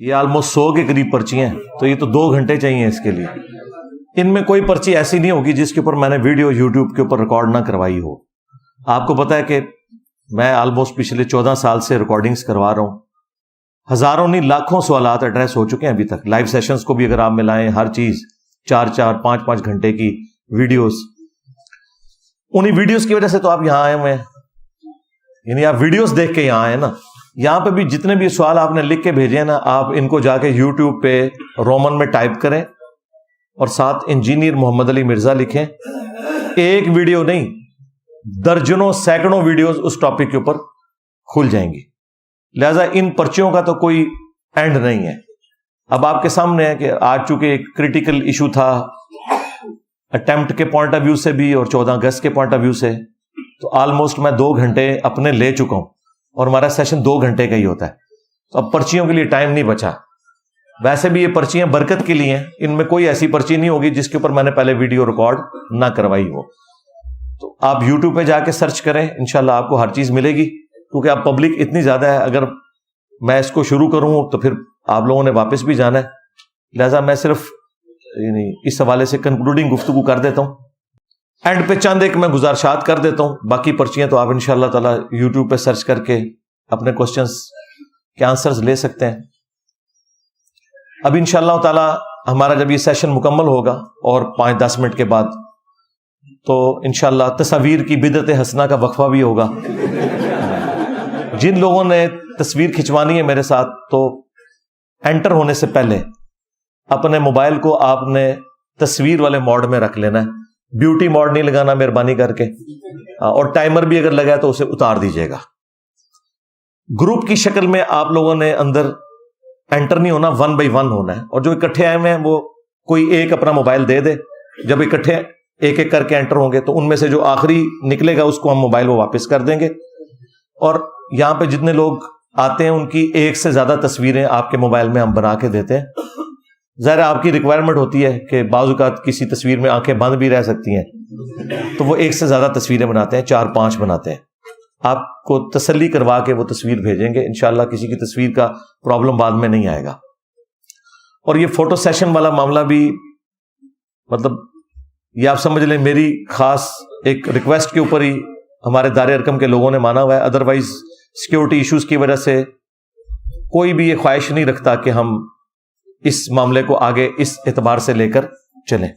یہ آلموسٹ 100 کے قریب پرچی ہیں، تو یہ تو 2 گھنٹے چاہیے اس کے لیے. ان میں کوئی پرچی ایسی نہیں ہوگی جس کے اوپر میں نے ویڈیو یوٹیوب کے اوپر ریکارڈ نہ کروائی ہو. آپ کو پتا ہے کہ میں آلموسٹ پچھلے 14 سال سے ریکارڈنگز کروا رہا ہوں. ہزاروں نہیں لاکھوں سوالات ایڈریس ہو چکے ہیں ابھی تک. لائیو سیشنز کو بھی اگر آپ ملائیں، ہر چیز 4 5 گھنٹے کی ویڈیوز. انہی ویڈیوز کی وجہ سے تو آپ یہاں آئے ہوئے ہیں، یعنی آپ ویڈیوز دیکھ کے یہاں آئے نا. یہاں پہ بھی جتنے بھی سوال آپ نے لکھ کے بھیجے ہیں نا، آپ ان کو جا کے یوٹیوب پہ رومن میں ٹائپ کریں اور ساتھ انجینئر محمد علی مرزا لکھیں. ایک ویڈیو نہیں، درجنوں سینکڑوں ویڈیوز اس ٹاپک کے اوپر کھل جائیں گی. لہذا ان پرچیوں کا تو کوئی اینڈ نہیں ہے. اب آپ کے سامنے ہے کہ آج چونکہ ایک کریٹیکل ایشو تھا اٹیمپٹ کے پوائنٹ آف ویو سے بھی اور 14 اگست کے پوائنٹ آف ویو سے، تو آلموسٹ میں 2 گھنٹے اپنے لے چکا ہوں اور ہمارا سیشن 2 گھنٹے کا ہی ہوتا ہے. تو اب پرچیوں کے لیے ٹائم نہیں بچا. ویسے بھی یہ پرچیاں برکت کے لیے ہیں، ان میں کوئی ایسی پرچی نہیں ہوگی جس کے اوپر میں نے پہلے ویڈیو ریکارڈ نہ کروائی ہو. تو آپ یوٹیوب پہ جا کے سرچ کریں، انشاءاللہ آپ کو ہر چیز ملے گی. کیونکہ اب پبلک اتنی زیادہ ہے، اگر میں اس کو شروع کروں تو پھر آپ لوگوں نے واپس بھی جانا ہے. لہذا میں صرف اس حوالے سے کنکلوڈنگ گفتگو کر دیتا ہوں. اینڈ پہ چند ایک میں گزارشات کر دیتا ہوں. باقی پرچیاں تو آپ انشاءاللہ تعالی یوٹیوب پہ سرچ کر کے اپنے کوسچنز کے آنسرز لے سکتے ہیں. اب انشاءاللہ تعالی ہمارا جب یہ سیشن مکمل ہوگا اور 5-10 منٹ کے بعد، تو انشاءاللہ تصاویر کی بدعت حسنہ کا وقفہ بھی ہوگا. جن لوگوں نے تصویر کھنچوانی ہے میرے ساتھ، تو انٹر ہونے سے پہلے اپنے موبائل کو آپ نے تصویر والے موڈ میں رکھ لینا ہے. بیوٹی موڈ نہیں لگانا مہربانی کر کے، اور ٹائمر بھی اگر لگا ہے تو اسے اتار دیجیے گا. گروپ کی شکل میں آپ لوگوں نے اندر انٹر نہیں ہونا، 1 by 1 ہونا ہے. اور جو اکٹھے آئے ہوئے ہیں وہ کوئی ایک اپنا موبائل دے دے. جب اکٹھے ایک ایک کر کے انٹر ہوں گے تو ان میں سے جو آخری نکلے گا اس کو ہم موبائل وہ واپس کر دیں گے. اور یہاں پہ جتنے لوگ آتے ہیں ان کی 1 سے زیادہ تصویریں آپ کے موبائل میں ہم بنا کے دیتے ہیں. ظاہر آپ کی ریکوائرمنٹ ہوتی ہے کہ بعض اوقات کسی تصویر میں آنکھیں بند بھی رہ سکتی ہیں، تو وہ 1 سے زیادہ تصویریں بناتے ہیں، 4-5 بناتے ہیں. آپ کو تسلی کروا کے وہ تصویر بھیجیں گے. انشاءاللہ کسی کی تصویر کا پرابلم بعد میں نہیں آئے گا. اور یہ فوٹو سیشن والا معاملہ بھی، مطلب یہ آپ سمجھ لیں میری خاص ایک ریکویسٹ کے اوپر ہی ہمارے دار ارکم کے لوگوں نے مانا ہوا ہے. ادروائز سیکیورٹی ایشوز کی وجہ سے کوئی بھی یہ خواہش نہیں رکھتا کہ ہم اس معاملے کو آگے اس اعتبار سے لے کر چلیں.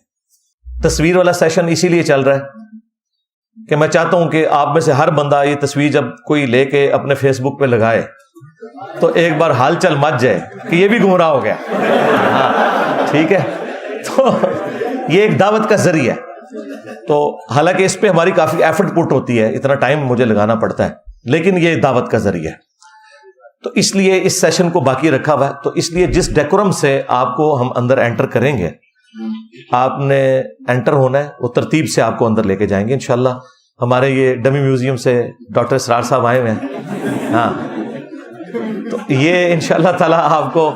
تصویر والا سیشن اسی لیے چل رہا ہے کہ میں چاہتا ہوں کہ آپ میں سے ہر بندہ یہ تصویر جب کوئی لے کے اپنے فیس بک پہ لگائے تو ایک بار حال چل مچ جائے کہ یہ بھی گمراہ ہو گیا. ہاں ٹھیک ہے، تو یہ ایک دعوت کا ذریعہ ہے. تو حالانکہ اس پہ ہماری کافی ایفرٹ پٹ ہوتی ہے، اتنا ٹائم مجھے لگانا پڑتا ہے، لیکن یہ دعوت کا ذریعہ ہے. تو اس لیے اس سیشن کو باقی رکھا ہوا ہے. تو اس لیے جس ڈیکورم سے آپ کو ہم اندر انٹر کریں گے، آپ نے انٹر ہونا ہے، وہ ترتیب سے آپ کو اندر لے کے جائیں گے انشاءاللہ. ہمارے یہ ڈمی میوزیم سے ڈاکٹر اسرار صاحب آئے ہوئے ہیں. ہاں، تو یہ انشاءاللہ تعالیٰ آپ کو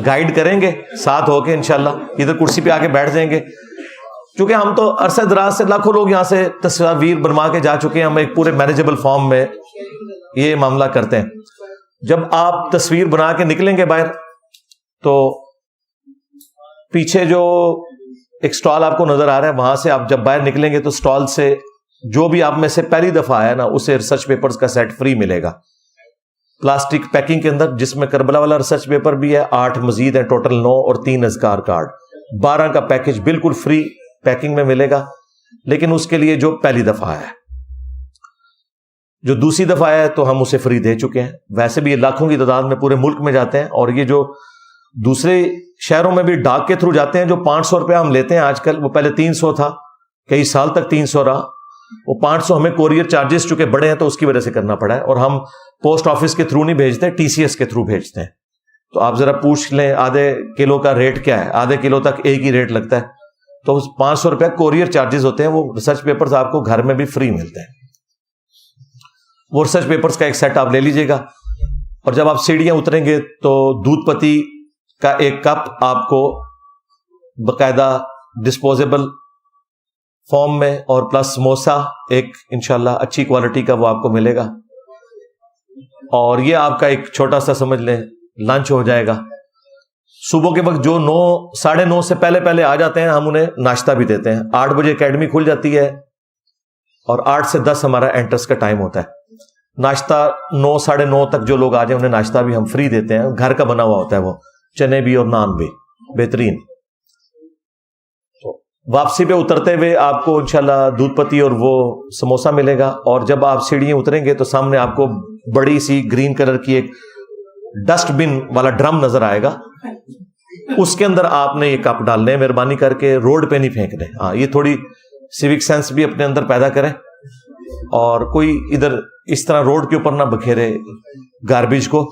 گائیڈ کریں گے ساتھ ہو کے. انشاءاللہ ادھر کرسی پہ آ کے بیٹھ جائیں گے. چونکہ ہم تو عرصہ دراز سے لاکھوں لوگ یہاں سے تصاویر بنوا کے جا چکے ہیں، ہم ایک پورے مینیجبل فارم میں یہ معاملہ کرتے ہیں. جب آپ تصویر بنا کے نکلیں گے باہر، تو پیچھے جو ایک سٹال آپ کو نظر آ رہا ہے، وہاں سے آپ جب باہر نکلیں گے تو سٹال سے جو بھی آپ میں سے پہلی دفعہ آیا نا، اسے ریسرچ پیپرز کا سیٹ فری ملے گا پلاسٹک پیکنگ کے اندر، جس میں کربلا والا ریسرچ پیپر بھی ہے، 8 مزید ہیں، ٹوٹل 9 اور 3 اذکار کارڈ، 12 کا پیکج بالکل فری پیکنگ میں ملے گا. لیکن اس کے لیے جو پہلی دفعہ آیا ہے، جو دوسری دفعہ آیا ہے تو ہم اسے فری دے چکے ہیں. ویسے بھی یہ لاکھوں کی تعداد میں پورے ملک میں جاتے ہیں، اور یہ جو دوسرے شہروں میں بھی ڈاک کے تھرو جاتے ہیں، جو 500 روپیہ ہم لیتے ہیں آج کل، وہ پہلے 300 تھا، کئی سال تک 300 رہا. وہ 500 ہمیں کوریئر چارجز چونکہ بڑے ہیں تو اس کی وجہ سے کرنا پڑا ہے. اور ہم پوسٹ آفس کے تھرو نہیں بھیجتے، TCS کے تھرو بھیجتے ہیں. تو آپ ذرا پوچھ لیں آدھے کلو کا ریٹ کیا ہے. آدھے کلو تک ایک ہی ریٹ لگتا ہے. تو 500 روپیہ کوریئر چارجز ہوتے ہیں. وہ ریسرچ پیپرز آپ کو گھر میں بھی فری ملتے ہیں. وہ ریسرچ پیپرز کا ایک سیٹ آپ لے لیجئے گا. اور جب آپ سیڑھیاں اتریں گے تو دودھ پتی کا ایک کپ آپ کو باقاعدہ ڈسپوزیبل فارم میں، اور پلس سموسا ایک انشاءاللہ اچھی کوالٹی کا وہ آپ کو ملے گا. اور یہ آپ کا ایک چھوٹا سا سمجھ لیں لنچ ہو جائے گا. صبح کے وقت جو 9 ساڑھے 9 سے پہلے آ جاتے ہیں ہم انہیں ناشتہ بھی دیتے ہیں. 8 بجے اکیڈمی کھل جاتی ہے اور 8 سے 10 ہمارا انٹرس کا ٹائم ہوتا ہے. ناشتہ 9 ساڑھے 9 تک جو لوگ آ جائیں انہیں ناشتہ بھی ہم فری دیتے ہیں, گھر کا بنا ہوا ہوتا ہے, وہ چنے بھی اور نان بھی بہترین. واپسی پہ اترتے ہوئے آپ کو انشاءاللہ دودھ پتی اور وہ سموسہ ملے گا, اور جب آپ سیڑھیاں اتریں گے تو سامنے آپ کو بڑی سی گرین کلر کی ایک ڈسٹ بن والا ڈرم نظر آئے گا. اس کے اندر آپ نے یہ کپ ڈالنے ہیں, مہربانی کر کے روڈ پہ نہیں پھینکنے. ہاں, یہ تھوڑی سیوک سینس بھی اپنے اندر پیدا کریں, اور کوئی ادھر اس طرح روڈ کے اوپر نہ بکھیرے گاربیج کو.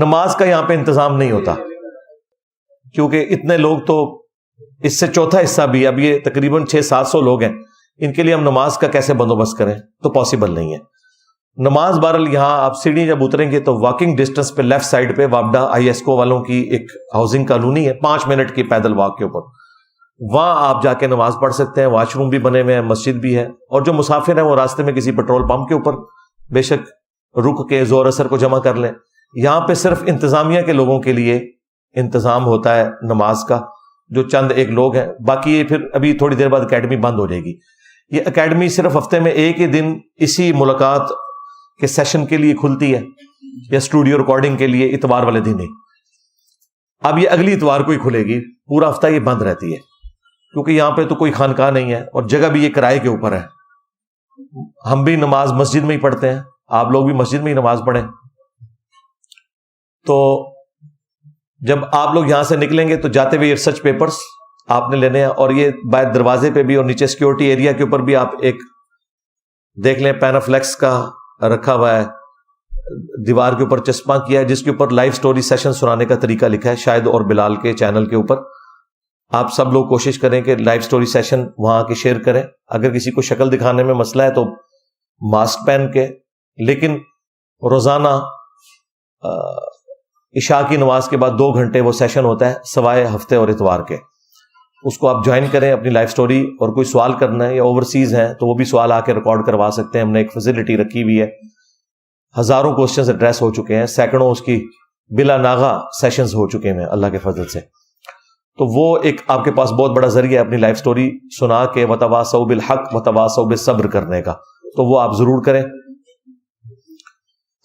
نماز کا یہاں پہ انتظام نہیں ہوتا کیونکہ اتنے لوگ تو اس سے چوتھا حصہ بھی, اب یہ تقریباً 600-700 لوگ ہیں, ان کے لیے ہم نماز کا کیسے بندوبست کریں, تو پاسبل نہیں ہے. نماز بہرحال یہاں آپ سیڑھی جب اتریں گے تو واکنگ ڈسٹنس پہ لیفٹ سائڈ پہ وابڈا ISCO والوں کی ایک ہاؤسنگ کالونی ہے, 5 منٹ کی پیدل واک کے اوپر, وہاں آپ جا کے نماز پڑھ سکتے ہیں. واش روم بھی بنے ہوئے ہیں, مسجد بھی ہے, اور جو مسافر ہیں وہ راستے میں کسی پیٹرول پمپ کے اوپر بے شک رک کے زور اثر کو جمع کر لیں. یہاں پہ صرف انتظامیہ کے لوگوں کے لیے انتظام ہوتا ہے نماز کا, جو چند ایک لوگ ہیں. باقی یہ پھر ابھی تھوڑی دیر بعد اکیڈمی بند ہو جائے گی. یہ اکیڈمی صرف ہفتے میں ایک ہی دن اسی ملاقات کے سیشن کے لیے کھلتی ہے, یا اسٹوڈیو ریکارڈنگ کے لیے اتوار والے دن ہی. اب یہ اگلی اتوار کو ہی کھلے گی, پورا ہفتہ یہ بند رہتی ہے کیونکہ یہاں پہ تو کوئی خانقاہ نہیں ہے, اور جگہ بھی یہ کرائے کے اوپر ہے. ہم بھی نماز مسجد میں ہی پڑھتے ہیں, آپ لوگ بھی مسجد میں ہی نماز پڑھیں. تو جب آپ لوگ یہاں سے نکلیں گے تو جاتے ہوئے ریسرچ پیپرز آپ نے لینے ہیں, اور یہ باہر دروازے پہ بھی اور نیچے سیکورٹی ایریا کے اوپر بھی آپ ایک دیکھ لیں, پینافلیکس کا رکھا ہوا ہے, دیوار کے اوپر چسپاں کیا ہے, جس کے اوپر لائیو سٹوری سیشن سنانے کا طریقہ لکھا ہے, شاید اور بلال کے چینل کے اوپر. آپ سب لوگ کوشش کریں کہ لائیو سٹوری سیشن وہاں کے شیئر کریں. اگر کسی کو شکل دکھانے میں مسئلہ ہے تو ماسک پہن کے, لیکن روزانہ عشاء کی نماز کے بعد 2 گھنٹے وہ سیشن ہوتا ہے, سوائے ہفتے اور اتوار کے. اس کو آپ جوائن کریں, اپنی لائف سٹوری, اور کوئی سوال کرنا ہے یا اوورسیز ہیں تو وہ بھی سوال آ کے ریکارڈ کروا سکتے ہیں. ہم نے ایک فیسلٹی رکھی ہوئی ہے, ہزاروں کوسچنز ایڈریس ہو چکے ہیں, سینکڑوں اس کی بلا ناغہ سیشنز ہو چکے ہیں اللہ کے فضل سے. تو وہ ایک آپ کے پاس بہت بڑا ذریعہ ہے اپنی لائف سٹوری سنا کے وتواصوا بالحق وتواصوا بالصبر کرنے کا, تو وہ آپ ضرور کریں.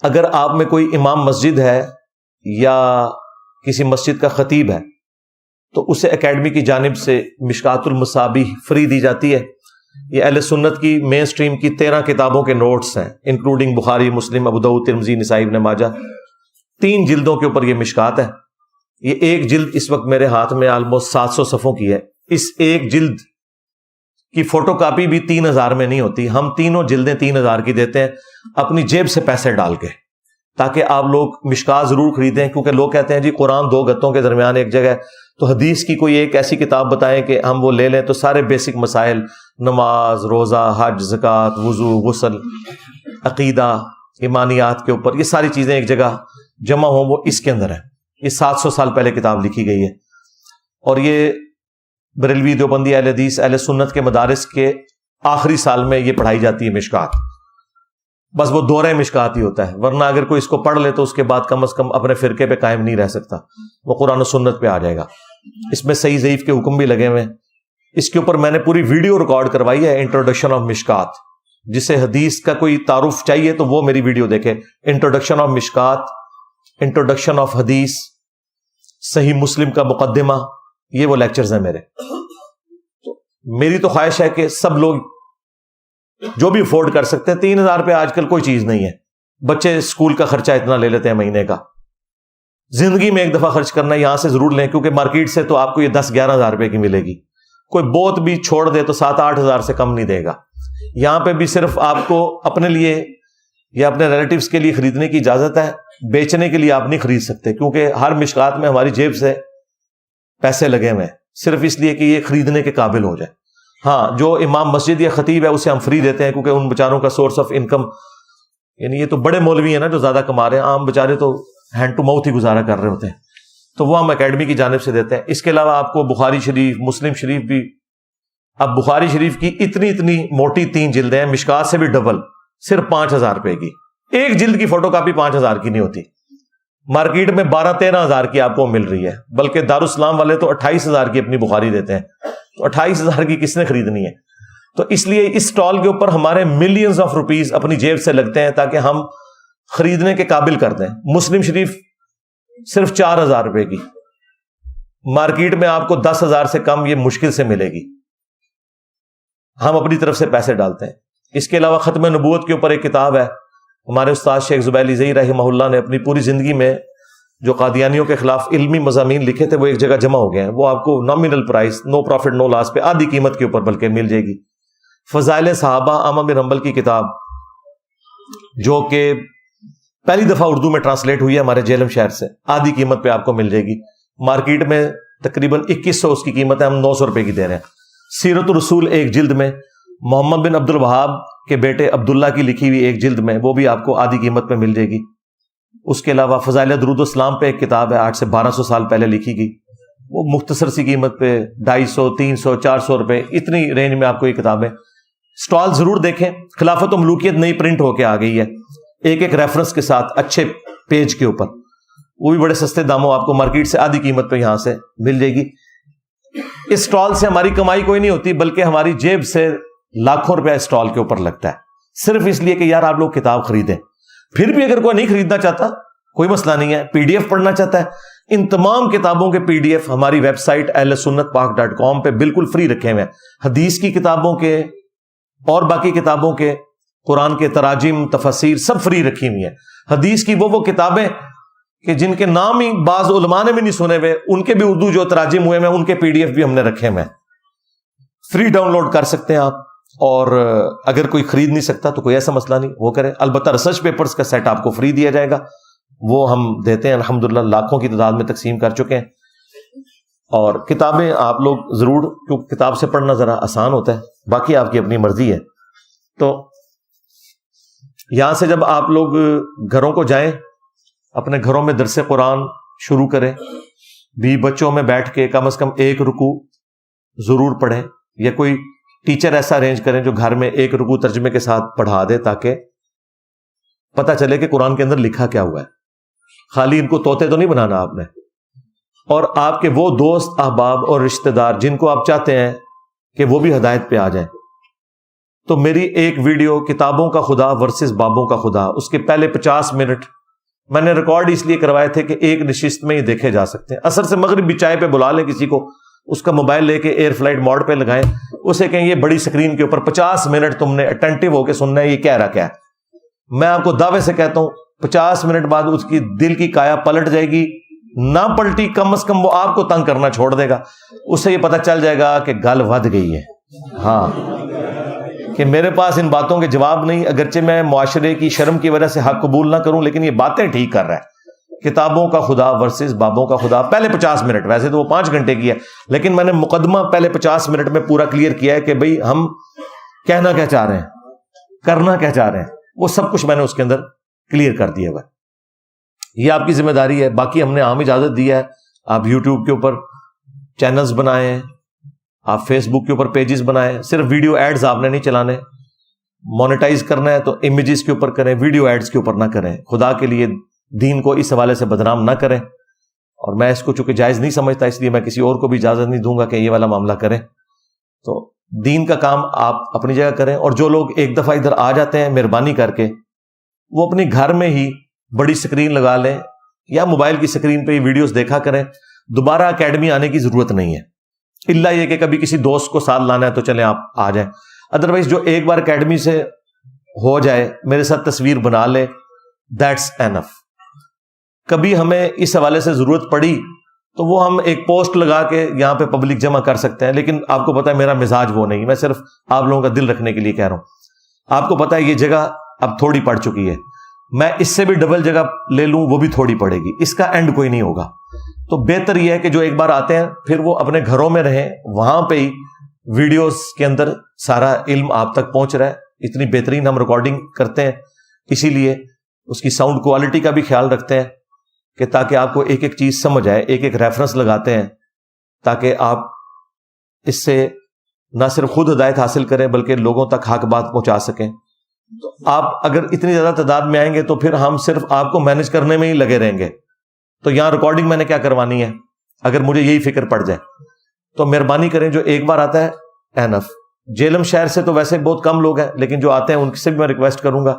اگر آپ میں کوئی امام مسجد ہے یا کسی مسجد کا خطیب ہے تو اسے اکیڈمی کی جانب سے مشکات المصابیح فری دی جاتی ہے. یہ اہل سنت کی مین سٹریم کی 13 کتابوں کے نوٹس ہیں, انکلوڈنگ بخاری, مسلم, ابو داؤد, ترمذی, نسائی, ابن ماجہ. 3 جلدوں کے اوپر یہ مشکات ہے. یہ ایک جلد اس وقت میرے ہاتھ میں آلموسٹ 700 صفحوں کی ہے. اس ایک جلد کی فوٹو کاپی بھی 3000 میں نہیں ہوتی. ہم تینوں جلدیں 3000 کی دیتے ہیں اپنی جیب سے پیسے ڈال کے, تاکہ آپ لوگ مشکات ضرور خریدیں. کیونکہ لوگ کہتے ہیں جی قرآن 2 گتوں کے درمیان ایک جگہ ہے, تو حدیث کی کوئی ایک ایسی کتاب بتائیں کہ ہم وہ لے لیں, تو سارے بیسک مسائل, نماز, روزہ, حج, زکوٰۃ, وضو, غسل, عقیدہ, ایمانیات کے اوپر یہ ساری چیزیں ایک جگہ جمع ہوں, وہ اس کے اندر ہے. یہ 700 سال پہلے کتاب لکھی گئی ہے, اور یہ بریلوی, دیوبندی, اہل حدیث, اہل سنت کے مدارس کے آخری سال میں یہ پڑھائی جاتی ہے مشکات. بس وہ دورہ مشکات ہی ہوتا ہے, ورنہ اگر کوئی اس کو پڑھ لے تو اس کے بعد کم از کم اپنے فرقے پہ قائم نہیں رہ سکتا, وہ قرآن و سنت پہ آ جائے گا. اس میں صحیح ضعیف کے حکم بھی لگے ہوئے ہیں. اس کے اوپر میں نے پوری ویڈیو ریکارڈ کروائی ہے, انٹروڈکشن آف مشکات. جسے حدیث کا کوئی تعارف چاہیے تو وہ میری ویڈیو دیکھے, انٹروڈکشن آف مشکات, انٹروڈکشن آف حدیث, صحیح مسلم کا مقدمہ, یہ وہ لیکچرز ہیں میرے. تو میری تو خواہش ہے کہ سب لوگ جو بھی افورڈ کر سکتے ہیں, 3000 پہ آج کل کوئی چیز نہیں ہے. بچے اسکول کا خرچہ اتنا لے لیتے ہیں مہینے کا, زندگی میں ایک دفعہ خرچ کرنا ہے, یہاں سے ضرور لیں, کیونکہ مارکیٹ سے تو آپ کو یہ 10-11 ہزار روپے کی ملے گی. کوئی بہت بھی چھوڑ دے تو 7-8 ہزار سے کم نہیں دے گا. یہاں پہ بھی صرف آپ کو اپنے لیے یا اپنے ریلیٹیوز کے لیے خریدنے کی اجازت ہے, بیچنے کے لیے آپ نہیں خرید سکتے, کیونکہ ہر مشکات میں ہماری جیب سے پیسے لگے ہوئے ہیں, صرف اس لیے کہ یہ خریدنے کے قابل ہو جائے. ہاں, جو امام مسجد یا خطیب ہے اسے ہم فری دیتے ہیں, کیونکہ ان بیچاروں کا سورس آف انکم, یعنی یہ تو بڑے مولوی ہیں نا جو زیادہ کما رہے ہیں, عام بیچارے تو ہینڈ ٹو ماؤتھ ہی گزارا کر رہے ہوتے ہیں, تو وہ ہم اکیڈمی کی جانب سے دیتے ہیں. اس کے علاوہ آپ کو بخاری شریف, مسلم شریف بھی, اب بخاری شریف کی اتنی موٹی 3 جلدیں ہیں, مشکات سے بھی ڈبل, صرف 5000 روپے کی. ایک جلد کی فوٹو کاپی 5000 کی نہیں ہوتی. مارکیٹ میں 12-13 ہزار کی آپ کو مل رہی ہے، بلکہ دارالاسلام والے تو 28,000 کی اپنی بخاری دیتے ہیں. تو 28,000 کی کس نے خریدنی ہے؟ تو اس لیے اس سٹال کے اوپر ہمارے ملینز آف روپیز اپنی جیب سے لگتے ہیں تاکہ ہم خریدنے کے قابل کر دیں. مسلم شریف صرف 4,000 روپے کی، مارکیٹ میں آپ کو 10,000 سے کم یہ مشکل سے ملے گی. ہم اپنی طرف سے پیسے ڈالتے ہیں. اس کے علاوہ ختم نبوت کے اوپر ایک کتاب ہے، ہمارے استاد شیخ زبیر علی زئی رحمہ اللہ نے اپنی پوری زندگی میں جو قادیانیوں کے خلاف علمی مضامین لکھے تھے وہ ایک جگہ جمع ہو گئے ہیں. وہ آپ کو نامینل پرائس، نو پروفٹ نو لاس پہ، آدھی قیمت کے اوپر بلکہ مل جائے گی. فضائل صحابہ احمد بن حنبل کی کتاب، جو کہ پہلی دفعہ اردو میں ٹرانسلیٹ ہوئی ہے ہمارے جہلم شہر سے، آدھی قیمت پہ آپ کو مل جائے گی. مارکیٹ میں تقریباً 2100 اس کی قیمت ہے، ہم 900 روپے کی دے رہے ہیں. سیرت الرسول ایک جلد میں، محمد بن عبد الوہاب کے بیٹے عبداللہ کی لکھی ہوئی ایک جلد میں، وہ بھی آپ کو آدھی قیمت پہ مل جائے گی. اس کے علاوہ فضائل درود السلام پہ ایک کتاب ہے 800 سے 1200 سال پہلے لکھی گئی، وہ مختصر سی قیمت پہ 250 300 400 روپے اتنی رینج میں آپ کو یہ کتابیں. سٹال ضرور دیکھیں. خلافت و ملوکیت نئی پرنٹ ہو کے آ گئی ہے، ایک ایک ریفرنس کے ساتھ اچھے پیج کے اوپر، وہ بھی بڑے سستے داموں آپ کو مارکیٹ سے آدھی قیمت پہ یہاں سے مل جائے گی. اس سٹال سے ہماری کمائی کوئی نہیں ہوتی، بلکہ ہماری جیب سے لاکھوں روپے سٹال کے اوپر لگتا ہے، صرف اس لیے کہ یار آپ لوگ کتاب خریدیں. پھر بھی اگر کوئی نہیں خریدنا چاہتا کوئی مسئلہ نہیں ہے، PDF پڑھنا چاہتا ہے، ان تمام کتابوں کے PDF ہماری ویب سائٹ ahlsunnatpak.com پہ بالکل فری رکھے ہوئے ہیں. حدیث کی کتابوں کے اور باقی کتابوں کے، قرآن کے تراجم، تفاسیر سب فری رکھی ہوئی ہیں. حدیث کی وہ کتابیں کہ جن کے نام ہی بعض علماء نے بھی نہیں سنے ہوئے، ان کے بھی اردو جو تراجم ہوئے ہیں ان کے PDF بھی ہم نے رکھے ہوئے ہیں، فری ڈاؤن لوڈ کر سکتے ہیں آپ. اور اگر کوئی خرید نہیں سکتا تو کوئی ایسا مسئلہ نہیں، وہ کرے. البتہ ریسرچ پیپرز کا سیٹ آپ کو فری دیا جائے گا، وہ ہم دیتے ہیں الحمدللہ، لاکھوں کی تعداد میں تقسیم کر چکے ہیں. اور کتابیں آپ لوگ ضرور، کیونکہ کتاب سے پڑھنا ذرا آسان ہوتا ہے، باقی آپ کی اپنی مرضی ہے. تو یہاں سے جب آپ لوگ گھروں کو جائیں، اپنے گھروں میں درس قرآن شروع کریں، بھی بچوں میں بیٹھ کے کم از کم ایک رکوع ضرور پڑھیں، یا کوئی ٹیچر ایسا ارینج کریں جو گھر میں ایک رکوع ترجمے کے ساتھ پڑھا دے، تاکہ پتہ چلے کہ قرآن کے اندر لکھا کیا ہوا ہے. خالی ان کو طوطے تو نہیں بنانا آپ نے. اور آپ کے وہ دوست احباب اور رشتہ دار جن کو آپ چاہتے ہیں کہ وہ بھی ہدایت پہ آ جائیں، تو میری ایک ویڈیو کتابوں کا خدا ورسز بابوں کا خدا، اس کے پہلے 50 منٹ میں نے ریکارڈ اس لیے کروائے تھے کہ ایک نشست میں یہ دیکھے جا سکتے ہیں. عصر سے مغرب بھی چائے پہ بلا لیں کسی کو، اس کا موبائل لے کے ایئر فلائٹ موڈ پہ لگائیں، اسے کہیں یہ بڑی سکرین کے اوپر 50 منٹ تم نے اٹینٹیو ہو کے سننا ہے، یہ کہہ رہا کیا ہے. میں آپ کو دعوے سے کہتا ہوں 50 منٹ بعد اس کی دل کی کایا پلٹ جائے گی. نہ پلٹی کم از کم وہ آپ کو تنگ کرنا چھوڑ دے گا، اسے یہ پتہ چل جائے گا کہ گل ود گئی ہے. ہاں، کہ میرے پاس ان باتوں کے جواب نہیں، اگرچہ میں معاشرے کی شرم کی وجہ سے حق قبول نہ کروں، لیکن یہ باتیں ٹھیک کر رہا ہے. کتابوں کا خدا ورسز بابوں کا خدا، پہلے 50 منٹ، ویسے تو وہ 5 گھنٹے کی ہے، لیکن میں نے مقدمہ پہلے 50 منٹ میں پورا کلیئر کیا ہے کہ بھئی ہم کہنا کیا چاہ رہے ہیں، کرنا کیا چاہ رہے ہیں، وہ سب کچھ میں نے اس کے اندر کلیئر کر دیا ہوا. یہ آپ کی ذمہ داری ہے. باقی ہم نے عام اجازت دی ہے، آپ یوٹیوب کے اوپر چینلز بنائیں، آپ فیس بک کے اوپر پیجز بنائیں، صرف ویڈیو ایڈز آپ نے نہیں چلانے. مونیٹائز کرنا ہے تو امیجز کے اوپر کریں، ویڈیو ایڈز کے اوپر نہ کریں. خدا کے لیے دین کو اس حوالے سے بدنام نہ کریں. اور میں اس کو چونکہ جائز نہیں سمجھتا، اس لیے میں کسی اور کو بھی اجازت نہیں دوں گا کہ یہ والا معاملہ کریں. تو دین کا کام آپ اپنی جگہ کریں. اور جو لوگ ایک دفعہ ادھر آ جاتے ہیں مہربانی کر کے، وہ اپنی گھر میں ہی بڑی سکرین لگا لیں یا موبائل کی سکرین پہ یہ ویڈیوز دیکھا کریں. دوبارہ اکیڈمی آنے کی ضرورت نہیں ہے، الا یہ کہ کبھی کسی دوست کو ساتھ لانا ہے تو چلیں آپ آ جائیں. ادروائز جو ایک بار اکیڈمی سے ہو جائے، میرے ساتھ تصویر بنا لے، دیٹس اینف. کبھی ہمیں اس حوالے سے ضرورت پڑی تو وہ ہم ایک پوسٹ لگا کے یہاں پہ پبلک جمع کر سکتے ہیں، لیکن آپ کو پتا ہے میرا مزاج وہ نہیں. میں صرف آپ لوگوں کا دل رکھنے کے لیے کہہ رہا ہوں. آپ کو پتا ہے یہ جگہ اب تھوڑی پڑ چکی ہے، میں اس سے بھی ڈبل جگہ لے لوں وہ بھی تھوڑی پڑے گی، اس کا اینڈ کوئی نہیں ہوگا. تو بہتر یہ ہے کہ جو ایک بار آتے ہیں پھر وہ اپنے گھروں میں رہیں، وہاں پہ ہی ویڈیوز کے اندر سارا علم آپ تک پہنچ رہا ہے. اتنی بہترین ہم ریکارڈنگ کرتے ہیں، اسی لیے اس کی ساؤنڈ کوالٹی کا بھی خیال رکھتے ہیں کہ تاکہ آپ کو ایک ایک چیز سمجھ آئے. ایک ایک ریفرنس لگاتے ہیں تاکہ آپ اس سے نہ صرف خود ہدایت حاصل کریں بلکہ لوگوں تک حق بات پہنچا سکیں. تو آپ اگر اتنی زیادہ تعداد میں آئیں گے تو پھر ہم صرف آپ کو مینج کرنے میں ہی لگے رہیں گے. تو یہاں ریکارڈنگ میں نے کیا کروانی ہے اگر مجھے یہی فکر پڑ جائے؟ تو مہربانی کریں، جو ایک بار آتا ہے اینف. جیلم شہر سے تو ویسے بہت کم لوگ ہیں، لیکن جو آتے ہیں ان سے بھی میں ریکویسٹ کروں گا،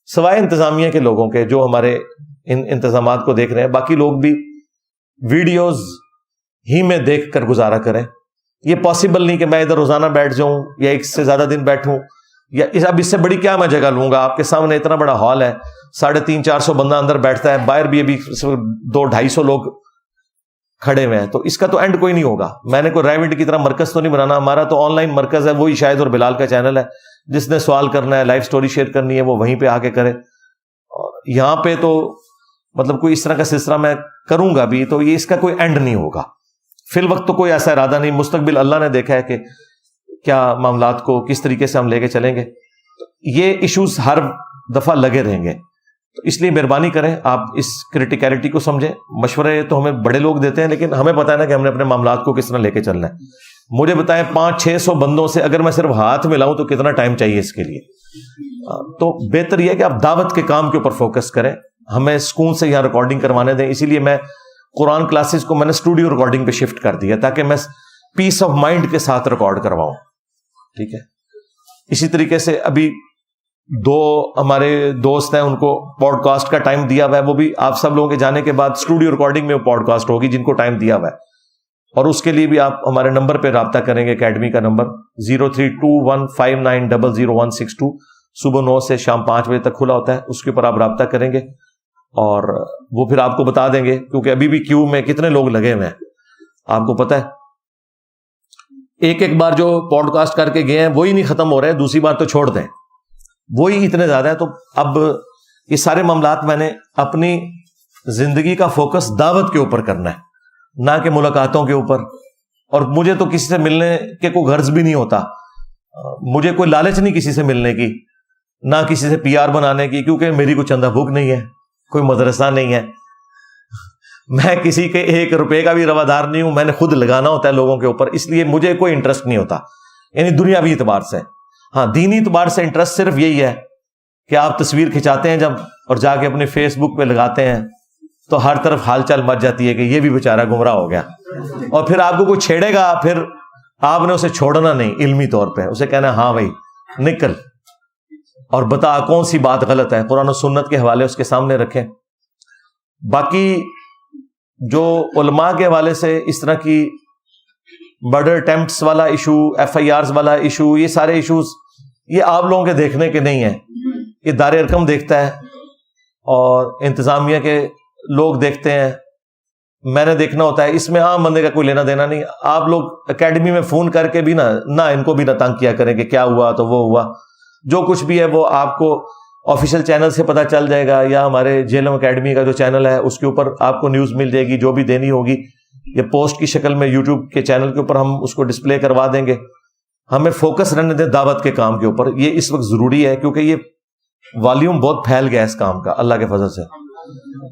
سوائے انتظامیہ کے لوگوں کے جو ہمارے ان انتظامات کو دیکھ رہے ہیں، باقی لوگ بھی ویڈیوز ہی میں دیکھ کر گزارا کریں. یہ پاسبل نہیں کہ میں ادھر روزانہ بیٹھ جاؤں یا ایک سے زیادہ دن بیٹھوں، یا اب اس سے بڑی کیا میں جگہ لوں گا؟ آپ کے سامنے اتنا بڑا ہال ہے، 350-400 بندہ اندر بیٹھتا ہے، باہر بھی ابھی 200-250 لوگ کھڑے ہوئے ہیں، تو اس کا تو اینڈ کوئی نہیں ہوگا. میں نے کوئی ریوڈ کی طرح مرکز تو نہیں بنانا، ہمارا تو آن لائن مرکز ہے، وہی شاہد اور بلال کا چینل ہے. جس نے سوال کرنا ہے، لائف سٹوری شیئر کرنی ہے، وہ وہیں پہ آ کے کرے. اور یہاں پہ تو مطلب کوئی اس طرح کا سلسلہ میں کروں گا بھی تو یہ اس کا کوئی اینڈ نہیں ہوگا. فی الوقت تو کوئی ایسا ارادہ نہیں، مستقبل اللہ نے دیکھا ہے کہ کیا معاملات کو کس طریقے سے ہم لے کے چلیں گے. یہ ایشوز ہر دفعہ لگے رہیں گے، تو اس لیے مہربانی کریں آپ اس کرٹیکلٹی کو سمجھیں. مشورے تو ہمیں بڑے لوگ دیتے ہیں، لیکن ہمیں پتہ ہے نا کہ ہم نے اپنے معاملات کو کس طرح لے کے چلنا ہے. مجھے بتائیں 500-600 بندوں سے اگر میں صرف ہاتھ ملاؤں تو کتنا ٹائم چاہیے اس کے لیے؟ تو بہتر یہ ہے کہ آپ دعوت کے کام کے اوپر فوکس کریں. ہمیں سکون سے یہاں ریکارڈنگ کروانے دیں. اسی لیے میں قرآن کلاسز کو میں نے اسٹوڈیو ریکارڈنگ پہ شفٹ کر دیا تاکہ میں پیس آف مائنڈ کے ساتھ ریکارڈ کرواؤں. ٹھیک ہے. اسی طریقے سے ابھی 2 ہمارے دوست ہیں، ان کو پوڈ کاسٹ کا ٹائم دیا ہوا ہے، وہ بھی آپ سب لوگوں کے جانے کے بعد اسٹوڈیو ریکارڈنگ میں وہ پوڈ کاسٹ ہوگی جن کو ٹائم دیا ہوا ہے. اور اس کے لیے بھی آپ ہمارے نمبر پہ رابطہ کریں گے، اکیڈمی کا نمبر 032159000162، صبح 9 سے شام 5 بجے تک کھلا ہوتا ہے. اس کے اوپر آپ رابطہ کریں گے اور وہ پھر آپ کو بتا دیں گے، کیونکہ ابھی بھی کیو میں کتنے لوگ لگے ہوئے ہیں آپ کو پتہ ہے. ایک بار جو پوڈ کاسٹ کر کے گئے ہیں وہی نہیں ختم ہو رہے ہیں، دوسری بار تو چھوڑ دیں، وہی اتنے زیادہ ہیں. تو اب یہ سارے معاملات میں نے اپنی زندگی کا فوکس دعوت کے اوپر کرنا ہے، نہ کہ ملاقاتوں کے اوپر. اور مجھے تو کسی سے ملنے کے کوئی غرض بھی نہیں ہوتا، مجھے کوئی لالچ نہیں کسی سے ملنے کی، نہ کسی سے PR بنانے کی، کیونکہ میری کوئی چندہ بھوک نہیں ہے، کوئی مدرسہ نہیں ہے، میں کسی کے 1 روپے کا بھی روادار نہیں ہوں. میں نے خود لگانا ہوتا ہے لوگوں کے اوپر، اس لیے مجھے کوئی انٹرسٹ نہیں ہوتا یعنی دنیاوی اعتبار سے. ہاں دینی اعتبار سے انٹرسٹ صرف یہی ہے کہ آپ تصویر کھنچاتے ہیں جب اور جا کے اپنے فیس بک پہ لگاتے ہیں تو ہر طرف حال چال مچ جاتی ہے کہ یہ بھی بیچارہ گمراہ ہو گیا. اور پھر آپ کو کوئی چھیڑے گا، پھر آپ نے اسے چھوڑنا نہیں، علمی طور پہ اسے کہنا ہے ہاں بھائی نکل اور بتا کون سی بات غلط ہے، قرآن و سنت کے حوالے اس کے سامنے رکھیں. باقی جو علماء کے حوالے سے اس طرح کی مرڈر اٹیمپٹس والا ایشو، FIRs والا ایشو، یہ سارے ایشوز یہ آپ لوگوں کے دیکھنے کے نہیں ہیں، یہ دار ارکم دیکھتا ہے اور انتظامیہ کے لوگ دیکھتے ہیں، میں نے دیکھنا ہوتا ہے. اس میں عام بندے کا کوئی لینا دینا نہیں. آپ لوگ اکیڈمی میں فون کر کے بھی نہ ان کو بھی نہ تنگ کیا کریں کہ کیا ہوا تو وہ ہوا. جو کچھ بھی ہے وہ آپ کو آفیشیل چینل سے پتہ چل جائے گا، یا ہمارے جیلم اکیڈمی کا جو چینل ہے اس کے اوپر آپ کو نیوز مل جائے گی. جو بھی دینی ہوگی یہ پوسٹ کی شکل میں یوٹیوب کے چینل کے اوپر ہم اس کو ڈسپلے کروا دیں گے. ہمیں فوکس رہنے دیں دعوت کے کام کے اوپر، یہ اس وقت ضروری ہے کیونکہ یہ والیوم بہت پھیل گیا اس کام کا اللہ کے فضل سے.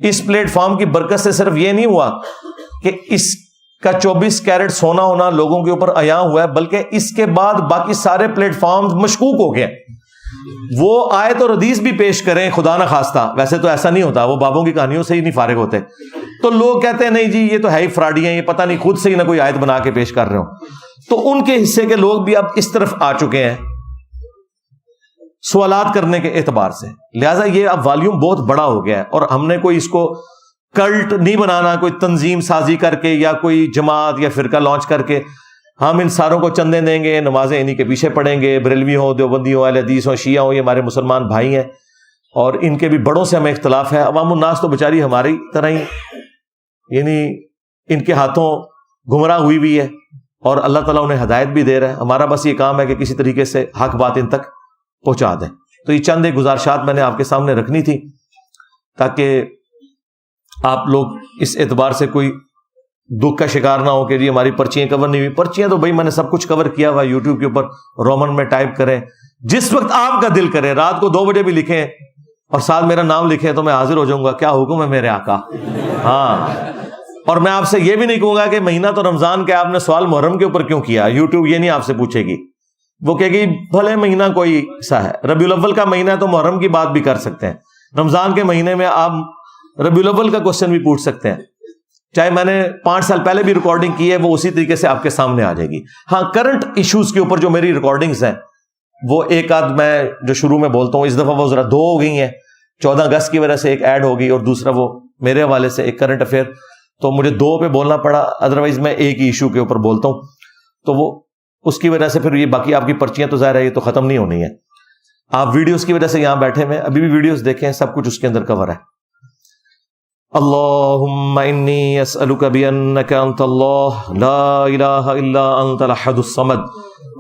اس پلیٹ فارم کی برکت سے صرف یہ نہیں ہوا کہ اس کا 24 کیرٹ سونا ہونا لوگوں کے اوپر عیاں ہوا ہے، بلکہ اس کے بعد باقی سارے پلیٹ فارم مشکوک ہو گئے. وہ آیت اور حدیث بھی پیش کریں خدا نہ خواستہ، ویسے تو ایسا نہیں ہوتا، وہ بابوں کی کہانیوں سے ہی نہیں فارغ ہوتے، تو لوگ کہتے ہیں نہیں جی یہ تو ہے ہی فراڈی ہیں، یہ پتہ نہیں خود سے ہی نہ کوئی آیت بنا کے پیش کر رہے ہوں. تو ان کے حصے کے لوگ بھی اب اس طرف آ چکے ہیں سوالات کرنے کے اعتبار سے. لہٰذا یہ اب والیوم بہت بڑا ہو گیا ہے، اور ہم نے کوئی اس کو کلٹ نہیں بنانا، کوئی تنظیم سازی کر کے یا کوئی جماعت یا فرقہ لانچ کر کے ہم ان ساروں کو چندے دیں گے، نمازیں انہی کے پیچھے پڑھیں گے، بریلوی ہوں، دیوبندی ہوں، اہل حدیث ہوں، شیعہ ہوں، یہ ہمارے مسلمان بھائی ہیں اور ان کے بھی بڑوں سے ہمیں اختلاف ہے. عوام الناس تو بیچاری ہماری طرح ہی یعنی ان کے ہاتھوں گمراہ ہوئی بھی ہے اور اللہ تعالیٰ انہیں ہدایت بھی دے رہا ہے. ہمارا بس یہ کام ہے کہ کسی طریقے سے حق بات ان تک پہنچا دیں. تو یہ چند ایک گزارشات میں نے آپ کے سامنے رکھنی تھی تاکہ آپ لوگ اس اعتبار سے کوئی دکھ کا شکار نہ ہو کہ جی ہماری پرچیاں کور نہیں ہوئی. پرچیاں تو بھائی میں نے سب کچھ کور کیا ہوا یوٹیوب کے اوپر، رومن میں ٹائپ کریں، جس وقت آپ کا دل کرے، رات کو 2 بجے بھی لکھیں اور ساتھ میرا نام لکھیں تو میں حاضر ہو جاؤں گا. کیا حکم ہے میرے آقا. ہاں، اور میں آپ سے یہ بھی نہیں کہوں گا کہ مہینہ تو رمضان کے آپ نے سوال محرم کے اوپر کیوں کیا. یوٹیوب یہ نہیں آپ سے پوچھے گی، وہ کہے گی بھلے مہینہ کوئی سا ہے، ربیع الاول کا مہینہ ہے تو محرم کی بات بھی کر سکتے ہیں، رمضان کے مہینے میں آپ ربیع الاول کا کوشچن بھی پوچھ سکتے ہیں. چاہے میں نے 5 سال پہلے بھی ریکارڈنگ کی ہے وہ اسی طریقے سے آپ کے سامنے آ جائے گی. ہاں کرنٹ ایشوز کے اوپر جو میری ریکارڈنگز ہیں وہ ایک آدھ میں جو شروع میں بولتا ہوں، اس دفعہ وہ ذرا 2 ہو گئی ہیں. 14 اگست کی وجہ سے ایک ایڈ ہو گئی اور دوسرا وہ میرے حوالے سے ایک کرنٹ افیئر، تو مجھے 2 پہ بولنا پڑا، ادروائز میں ایک ہی ایشو کے اوپر بولتا ہوں. تو وہ اس کی وجہ سے پھر یہ باقی آپ کی پرچیاں تو ظاہر ہے یہ تو ختم نہیں ہونی ہے. آپ ویڈیوز کی وجہ سے یہاں بیٹھے ہوئے ابھی بھی ویڈیوز دیکھیں، سب کچھ اس کے اندر کور ہے. اللہم انی اسألک بانک انت اللہ لا الہ الا انت الاحد الصمد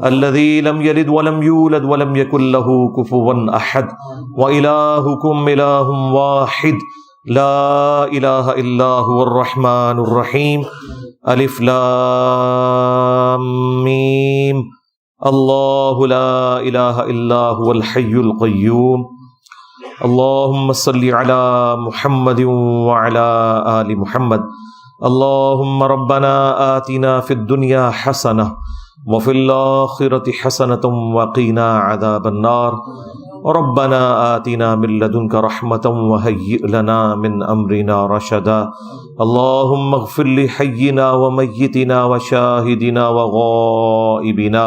الذی لم یلد ولم یولد ولم یکن له کفوا احد والہکم الہ واحد لا الہ الا هو الرحمن الرحیم الف لام میم اللہ لا الہ الا هو الحی القیوم اللہم صلی علی محمد وعلی آل محمد اللہم ربنا آتنا فی الدنیا حسنہ وفی الآخرۃ حسنۃ وقنا عذاب النار ربنا آتنا من لدنک رحمۃ وہیئ لنا من امرنا رشدا اللہم اغفر لحینا ومیتنا وشاہدنا وغائبنا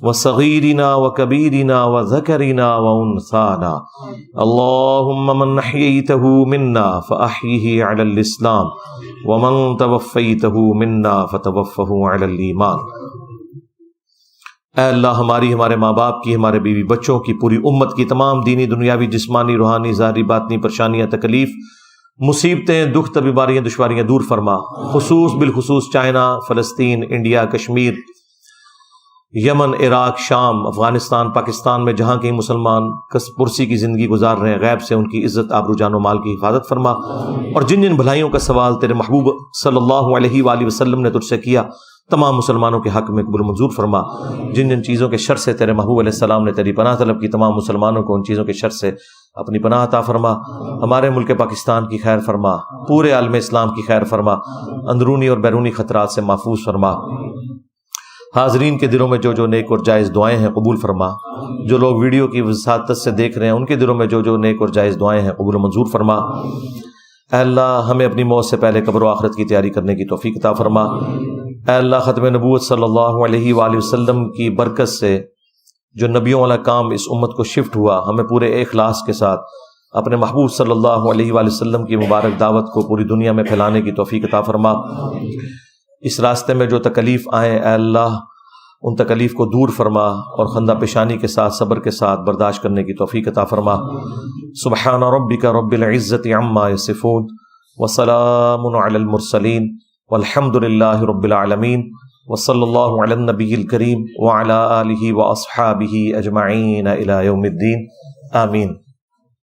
وصغیرنا وکبیرنا وذکرنا وانثانا اللہم من احییتہ منا فاحیہ علی الاسلام ومن توفیتہ منا فتوفہ علی الایمان. اے اللہ ہماری، ہمارے ماں باپ کی، ہمارے بیوی بچوں کی، پوری امت کی تمام دینی دنیاوی جسمانی روحانی ظاہری باطنی پریشانیاں تکلیف مصیبتیں دکھ بیماریاں دشواریاں دور فرما. بالخصوص چائنا، فلسطین، انڈیا، کشمیر، یمن، عراق، شام، افغانستان، پاکستان میں جہاں کہیں مسلمان پرسی کی زندگی گزار رہے ہیں، غیب سے ان کی عزت آبرو جان و مال کی حفاظت فرما. اور جن جن بھلائیوں کا سوال تیرے محبوب صلی اللہ علیہ وآلہ وسلم نے تجھ سے کیا تمام مسلمانوں کے حق میں قبول منظور فرما. جن جن چیزوں کے شر سے تیرے محبوب علیہ السلام نے تیری پناہ طلب کی تمام مسلمانوں کو ان چیزوں کے شر سے اپنی پناہ عطا فرما. ہمارے ملک پاکستان کی خیر فرما، پورے عالم اسلام کی خیر فرما، اندرونی اور بیرونی خطرات سے محفوظ فرما. حاضرین کے دلوں میں جو جو نیک اور جائز دعائیں ہیں قبول فرما. جو لوگ ویڈیو کی وساطت سے دیکھ رہے ہیں ان کے دلوں میں جو جو نیک اور جائز دعائیں ہیں قبول منظور فرما. اے اللہ ہمیں اپنی موت سے پہلے قبر و آخرت کی تیاری کرنے کی توفیق عطا فرما. اے اللہ ختم نبوت صلی اللہ علیہ وآلہ وسلم کی برکت سے جو نبیوں والا کام اس امت کو شفٹ ہوا، ہمیں پورے اخلاص کے ساتھ اپنے محبوب صلی اللہ علیہ وآلہ وسلم کی مبارک دعوت کو پوری دنیا میں پھیلانے کی توفیق عطا فرما. اس راستے میں جو تکلیف آئیں اے اللہ ان تکلیف کو دور فرما اور خندہ پیشانی کے ساتھ صبر کے ساتھ برداشت کرنے کی توفیق عطا فرما. سبحان ربک رب العزت عما یصفون وسلام علی المرسلین والحمد للہ رب العالمین وصلی اللہ علی النبی الکریم وعلی آلہ واصحابہ اجمعین الی یوم الدین. آمین.